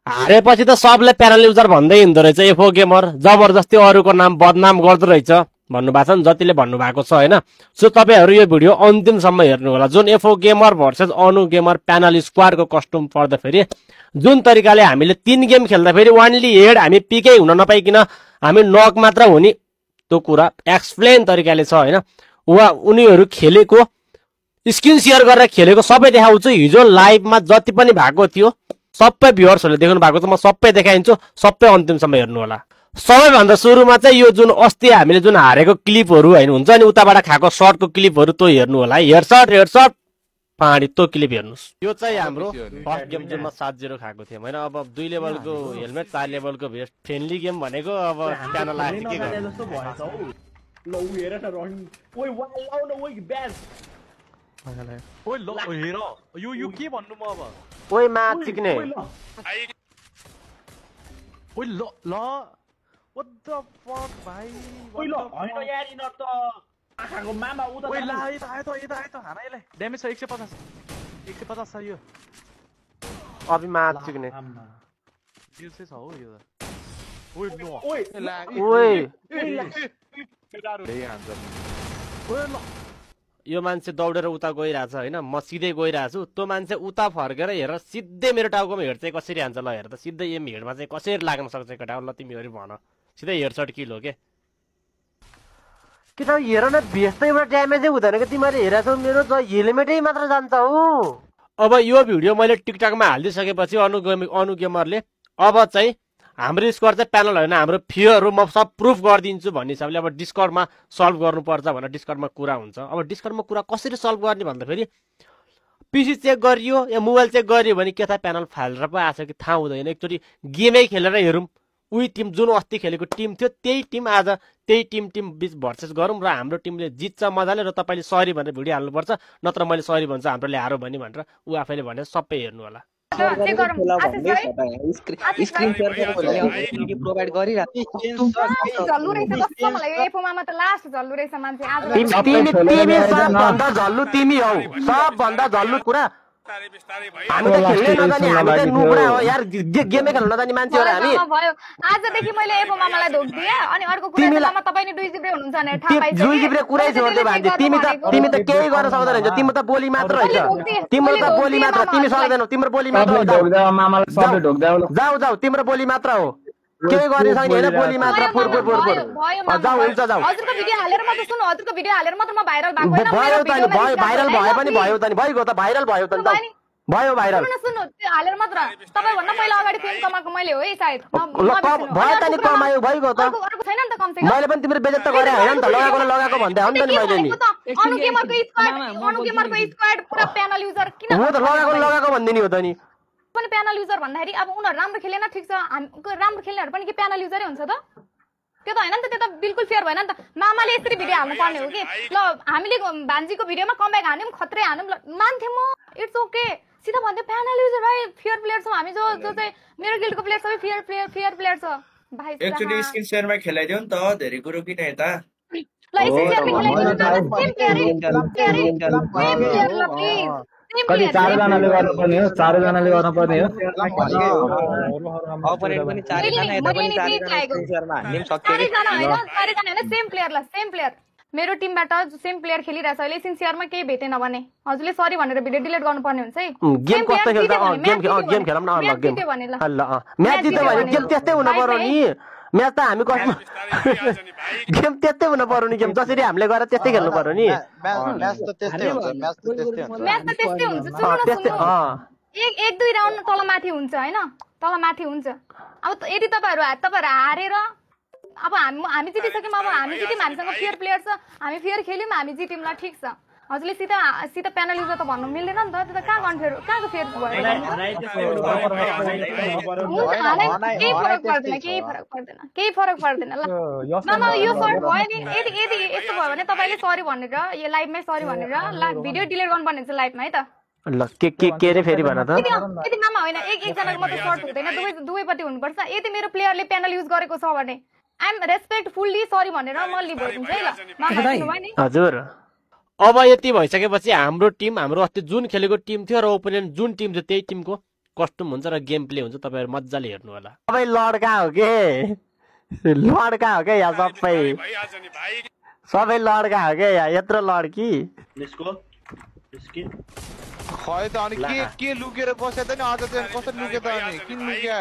हारेपछि त सबले panel user भन्दै हिँड्दो रहेछ एफओ गेमर जबरजस्ती अरूको नाम बदनाम गर्दो रहेछ भन्नुभएको छ नि जतिले भन्नुभएको छ होइन सो तपाईहरु यो भिडियो अन्तिमसम्म हेर्नु होला जुन एफओ गेमर भर्सेस अनु गेमर प्यानल स्क्वाडको कस्ट्युम पर्दा फेरि जुन तरिकाले हामीले 3 गेम खेल्दा फेरि ओन्ली हेड हामी पिकै हुन नपाइकिन हामी नक मात्र हुने त्यो कुरा एक्सप्लेन तरिकाले छ हैन उनीहरु खेलेको स्क्रिन शेयर गरेर खेलेको सबै देखाउँछु हिजो लाइभमा जति पनि भएको थियो सबै भ्युअर्सहरुले देख्नु भएको छ म सबै देखाइन्छु सबै अन्तिमसम्म हेर्नु होला सबैभन्दा सुरुमा चाहिँ यो जुन अस्ति हामीले जुन हारेको क्लिपहरु हैन हुन्छ नि उताबाट खाएको शटको क्लिपहरु त्यो हेर्नु होला हेडशट पानी त्यो क्लिप हेर्नुस् यो चाहिँ हाम्रो फर्स्ट गेम जुनमा 7-0 खाएको थियो हैन अब 2 लेभलको हेलमेट 4 लेभलको भेस्ट फ्रेन्डली गेम भनेको अब प्यानल आए के गर्नु जस्तो भएछ हौ ल उ हेर न रन ओइ वाल लाउन ओइ ब्यास ओइ ल हेर यो के भन्नु म अब ओइ मा चिक्ने ओइ ल what the fuck भाइ ओइ ल हैन यार इन त आखाको मामा उ त ओइ ल आइ त हानाइले ड्यामेज छ 150 छ यो अबि मा चिक्ने दिल से छ हो यो ओइ ल ओइ ल यो मान्छे दौडेर उता गइराछ हैन म सिधै गइराछु त्यो मान्छे उता फर्केर हेर सिधै मेरो टाउकोमा हेड चाहिँ कसरी हान्छ ल हेर त सिधै एम हेडमा चाहिँ कसरी लाग्न सक्छ केटा ल तिमीहरु भन सिधै हेडशट किल हो के त हेर न भेस्टै एउटा ड्यामेजै हुँदैन के तिमीहरु हेरेछौ मेरो त हेलमेटै मात्र जान्छ हो अब यो भिडियो मैले टिकटकमा हाल्दिसकेपछि अनु गेमरले अब चाहिँ हाम्रो स्कोर चाहिँ प्यानल हैन हाम्रो फियरहरु म सब प्रुफ गर्दिन्छु भन्ने हिसाबले अब डिस्कर्डमा सल्भ गर्नुपर्छ भनेर डिस्कर्डमा कुरा हुन्छ अब डिस्कर्डमा कुरा कसरी सल्भ गर्ने भन्दा फेरि पीसी चेक गरियो या मोबाइल चेक गरियो भने के थाहा प्यानल फालेर पो आछ कि थाहा हुँदैन एकचोटी गेमै खेलेर हेरौं उही टिम जुन अस्ति खेलेको टिम थियो त्यही टिम आज त्यही टिम बीच भर्सेस गरौँ र हाम्रो टिमले जित्छ मजाले र तपाईले सरी भनेर भिडियो हाल्नुपर्छ नत्र मैले सरी भन्छु हाम्रोले हारो भन्ने भनेर उ आफैले भने सबै हेर्नु होला स्क्रिन शेयर गरेर प्रोवाइड गरिराख्छु जल्लु रहेछ कस्तो मलाई यो एफोमा त लास्ट जल्लु रहेछ मान्छे आज तिमी सबभन्दा जल्लु तिमी हौ सबभन्दा जल्लु कुरा हामी त खेल्नै नजानी हामी त नुबडा हो यार गेमै खेल्न नजानी मान्छे हो हामी भयो आजदेखि मैले एफोमालाई धोक दिए अनि अर्को कुरा मामा तपाई नि दुई जिब्रे हुनुहुन्छ भने थाहा पाइछ दुई जिब्रे कुरै छोड्दै भान्जे तिमी त केही गर्न सक्दैन हैन तिम्रो त बोली मात्र हैन तिम्रो त बोली मात्र तिमी सक्दैनौ तिम्रो बोली मात्र हो मामालाई सबले ढोक जाऊ जाऊ तिम्रो बोली मात्र हो केही गर्ने छैन हैन बोली मात्र फुर जाऊ हुन्छ जाऊ हजुरको भिडियो हालेर मात्र सुन्नु हजुरको भिडियो हालेर मात्र म भाइरल भएको हैन भाइरल भए पनि भयो त नि भइगयो त भाइरल भयो त नि भयो भाइरल सुन्नु हालेर मात्र तपाई भन्दा पहिला अगाडि फेम कमाएको मैले हो है सायद भयो त नि कमायो भइगयो त अर्को छैन नि त कम से कम मैले पनि तिम्रो बेइज्जत त गरे हैन नि त लगाएको भन्दै हो नि त मैले नि अनु गेमरको स्क्वाड पुरा प्यानल युजर किन हो त लगाएको भन्दै नि हो त नि पनि प्यानल युजर भन्दाखेरि अब उनीहरु राम्रो खेलेन ठीक छ राम्रो खेल्नेहरु पनि के प्यानल युजरै हुन्छ त त्यो त हैन नि त त्यो त बिल्कुल फेयर भएन नि त मामाले यसरी भिडियो हाल्नु पर्ने हो कि ल हामीले भान्जीको भिडियोमा कमब्याक हान्यौं खत्रै हान्यौं मान्थे म इट्स ओके सिधा भन्दै प्यानल युजर भाइ फेयर प्लेयर छौ हामी जो चाहिँ मेरो गिल्डको प्लेयर सबै फेयर प्लेयर छ भाइ एकचोटी स्क्रिन शेयरमा खेलाइदियौ नि त धेरै कुरो किन यता ल स्क्रिन शेयरमा खेलाइदिनु ल प्लिज कति 4 जनाले गर्नुपर्ने हो 4 जनाले गर्नुपर्ने हो अपोनेन्ट पनि 4 जना यता पनि 4 जना शेयरमा हान्दिम सक्यो 4 जना हैन सेम प्लेयर मेरो टिमबाट सेम प्लेयर खेलिरहेछ अहिले सिन्सियरमा केही भेटेन भने हजुरले सरी भनेर भिडियो डिलिट गर्नुपर्ने हुन्छ है गेम कस्तो खेल्दा गेम खेलौँ न ल गेम ल म्याच जित्यो भने गेम त्यस्तै हुन पर्यो नि म्याच त हामी कसमा गेम त्यस्तै हुन पर्यो नि गेम जसरी हामीले गरेर त्यस्तै खेल्नु पर्यो नि म्याच त त्यस्तै हुन्छ एक दुई राउन्ड तल माथि हुन्छ हैन तल माथि हुन्छ अब यदि तपाईहरु हारेर अब हामी जितिसक्यौं अब हामी जित्यौं हामीसँग फेयर प्लेयर छ हामी फेयर खेल्यौं हामी जित्यौं ल ठीक छ हजुरले सिधा प्यानल युजर त भन्नु मिल्दैन नि त त्यो त कहाँ कन्फेयर कहाँको फेयर भयो केही फरक पर्दैन ल मामा यो सर्ट भयो नि यदि यस्तो भयो भने तपाईले सरी भनेर यो लाइभमै सरी भनेर भिडियो डिलिट गर्नुपर्ने हुन्छ लाइभमा है त ल के रे फेरि भन त यदि मामा होइन एकजनाको मात्र सर्ट हुँदैन दुवैपट्टि हुनुपर्छ यदि मेरो प्लेयरले प्यानल युज गरेको छ भने आई एम रेस्पेक्टफुल्ली सरी भनेर म लिभ गरिदिन्छु है ल मामा हजुर अब यति भइसकेपछि हाम्रो टिम हाम्रो अस्ति जुन खेलेको टिम थियो र ओपोनेन्ट जुन टिम थियो त्यही टिमको कस्टम हुन्छ र गेम प्ले हुन्छ तपाईँहरू मजाले हेर्नु होला सबै लड्का हो के लड्का हो के यहाँ सबै लड्का हो के यहाँ यत्रो लड्की खै त अनि के लुकेर बसे त नि अझ चाहिँ कसरी लुके त अनि किन लुक्या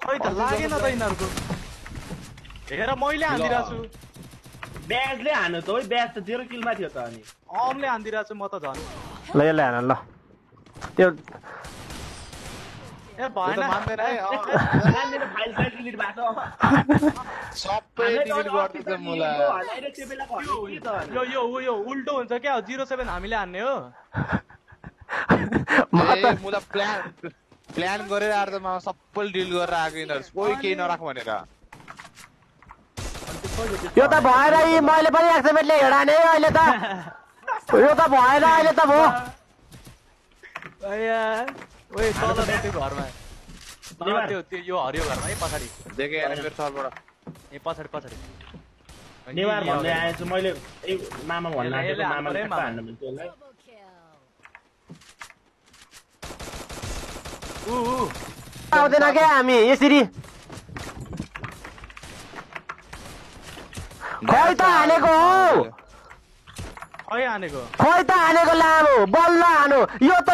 खै त लागेन त यिनीहरुको हेर मैले हान्दिरा छु ब्याजले हान्नु त हो ब्याज त 0 किलमा थियो त अनि अमले हान्दिरा छु म त झन् ल यसले हान ल त्यो ए भएन मान्दैन है नानीले फाइल साइड डिलिट भएको सबै डिलिट गर्दै त मुला यो उल्टो हुन्छ क्या 07 हामीले हान्ने हो मुला प्लान गरेर आएर त सबै डिलिट गरेर आएको यिनीहरु कोही केही नराख भनेर यो त भएन यी मैले पनि एक्सपेटले हेडाने अहिले त यो त भएन अहिले त भो अया ओए तल त्यो घरमा त्यो यो हरियो घरमा है पछाडी देखे यार मेरो सरबाट ए पछाडी नेवार भन्दै आएछु मैले ए मामा भन्न आएको मामाले हान्नु मन त्यसलाई आउँदैन क्या हामी यसरी खै त हानेको हो खै हानेको लामो बल्ल हानो यो त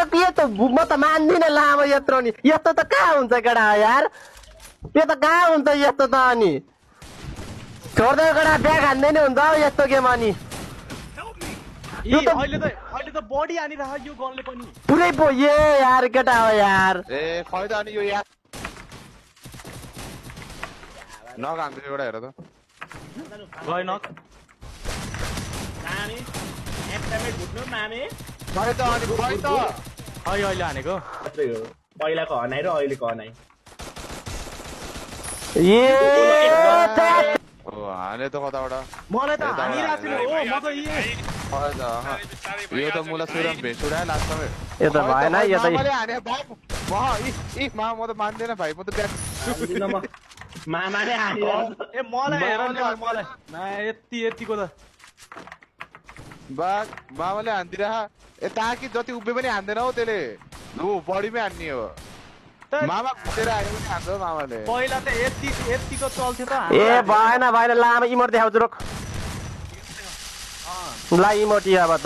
म त मान्दिनँ लामो यत्रो नि यस्तो त कहाँ हुन्छ केटा यार यो त कहाँ हुन्छ यस्तो त अनि छोड्दै केटा ब्याग हान्दै नै हुन्छ यस्तो गेम अनि अहिले त बडी हानिरह यो गनले पनि पुरै पो ए यार केटा हो यार ए खै त अनि यो यार नगान्छु एउटा हेर त गए नक नानी एकदमै घुट्नु मामे खै त अनि खै त अहिले हानेको पहिलाको हनाइ र अहिलेको हनाइ ओ हाने त कताबाट मलाई त हानिरहेको थियो हो म त खै त यो त मुला सुरम भेसुडा लास्टमा यो त भएन यो त मैले हाने भाइ म त मान्दैन भाइ म त ब्याक मामाले हानिरहेको ए मलाई हेर नि मलाई यतिको त बाबाले हान्दिरह ए ताकि जति उभे पनि हान्दैन हौ त्यसले लु बडीमै हान्ने हो मामा घुसेर आयो पनि हान्छ मामाले पहिला त यतिको चल्थ्यो त ए भएन लामो इमोट देखाउँछु रोक ल इमोट अब त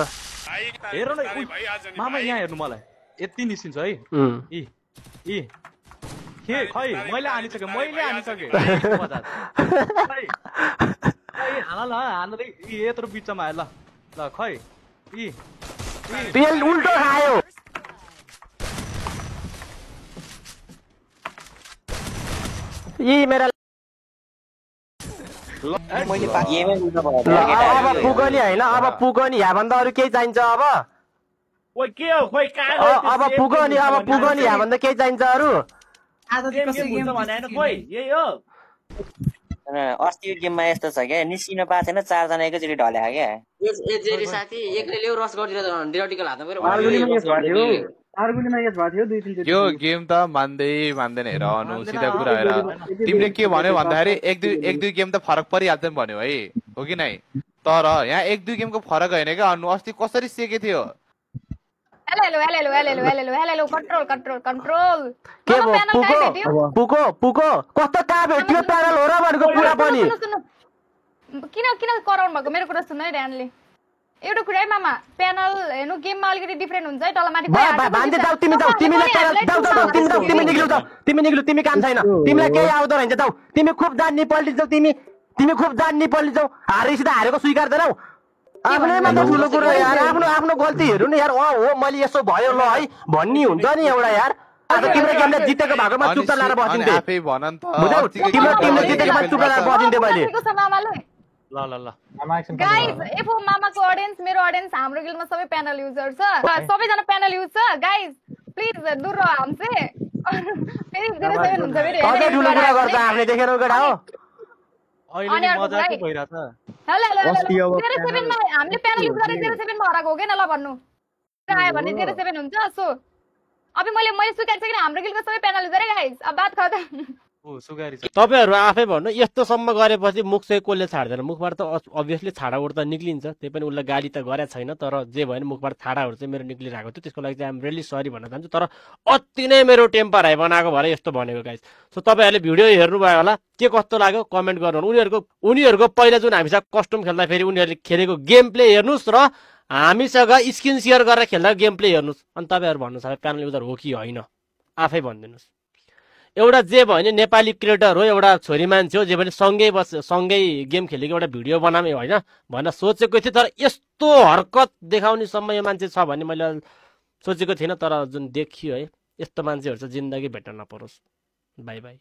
हेर न मामा यहाँ हेर्नु मलाई यति निस्किन्छ है के खै मैले हानिसकेँ हान यत्रो बिचमा आयो ल खै उल्टो खायो मेरा अब पुग्यो नि होइन अब पुग्यो नि यहाँभन्दा अरू केही चाहिन्छ अब पुग्यो नि यहाँभन्दा केही चाहिन्छ अरू अस्तिको गेममा यस्तो छ क्या निस्किन पाएको छैन 4 जना एकैचोटि ढल्या क्या जेरी साथी एक्लैले रस गरिदिएर डिरेक्टिकल हातमा यो गेम त मान्दैन हेर अनु सिधा कुरा हेर तिमीले के भन्यो भन्दाखेरि एक दुई गेम त फरक परिहाल्छ नि भन्यो है हो कि नै तर यहाँ 1-2 गेमको फरक होइन क्या अनु अस्ति कसरी सेके थियो हेलो कन्ट्रोल के पुको कस्तो कहाँ भेट्यो प्यानल हो र भनेको कुरा पनि किन कराउनु भएको मेरो कुरा सुन्नु है ध्यानले एउटा कुरा है मामा प्यानल हेर्नु गेममा अलिकति डिफरेन्ट हुन्छ है तलमाथि तिमी निक्लौ तिमी काम छैन तिमीलाई केही आउँदो रहेछ जाऊ तिमी खुब जान्ने पल्टिन्छौ तिमी खुब जान्ने पल्टिन्छौ हारेसित हारेको स्वीकार्दैनौ आफ्नै मात्र ठुलो कुरा यार आफ्नो गल्ती हेर्नु नि यार हो मैले यसो भयो ल है भन्ने हुन्छ नि एउटा यार आज तिम्रो गेमले जितेको भएकोमा चुप्प लाएर बसिन्थे आफै भन नि त तिम्रो टिमले जितेकोमा चुप्प लाएर बसिन्थे मैले ल गाइस एफओ मामाको ऑडियन्स मेरो ऑडियन्स हाम्रो गिल्डमा सबै प्यानल युजर छ सबैजना प्यानल युज छ गाइस प्लिज दूर रह हमसे फेरि 07 हुन्छ फेरि कतै ठुलो कुरा गर्छ आफूले देखेर गडा हो अहिले मजाको भइराछ हेलो 07 मा हामीले प्यानल युज गरेर 07 मा हराएको हो के न ल भन्नु आयो भने 07 हुन्छ सो अब मैले स्वीकार गरेँ हाम्रो गिल्डको सबै प्यानल युजर है गाइस अब बात खतम सुगारी छ तपाईँहरू आफै भन्नु यस्तोसम्म गरेपछि मुख चाहिँ कसले छाड्दैन मुखबाट त अभियसली छाडाउड त निक्लिन्छ त्यही पनि उसले गाली त गरेको छैन तर जे भयो मुखबाट छाडाहरू चाहिँ मेरो निक्लिरहेको थियो त्यसको लागि चाहिँ आइम रियली सरी भन्न चाहन्छु तर अति नै मेरो टेम्पर हाई बनाएको भएर यस्तो भनेको गाइस सो तपाईँहरूले भिडियो हेर्नुभयो होला के कस्तो लाग्यो कमेन्ट गर्नु उनीहरूको पहिला जुन हामीसँग कस्टम खेल्दाखेरि उनीहरूले खेलेको गेम प्ले हेर्नुहोस् र हामीसँग स्क्रिन सेयर गरेर खेल्दा गेम प्ले हेर्नुहोस् अनि तपाईँहरू भन्नुहोस् अब प्यानल युजर हो कि होइन आफै भनिदिनुहोस् एउटा जे भयो भने नेपाली क्रिएटर हो एउटा छोरी मान्छे हो जे पनि सँगै गेम खेलेको एउटा भिडियो बनामे होइन भनेर सोचेको थिएँ तर यस्तो हरकत देखाउने समय यो मान्छे छ भन्ने मैले सोचेको थिइनँ तर जुन देखियो है यस्तो मान्छेहरू चाहिँ जिन्दगी भेट्न नपरोस् बाई बाई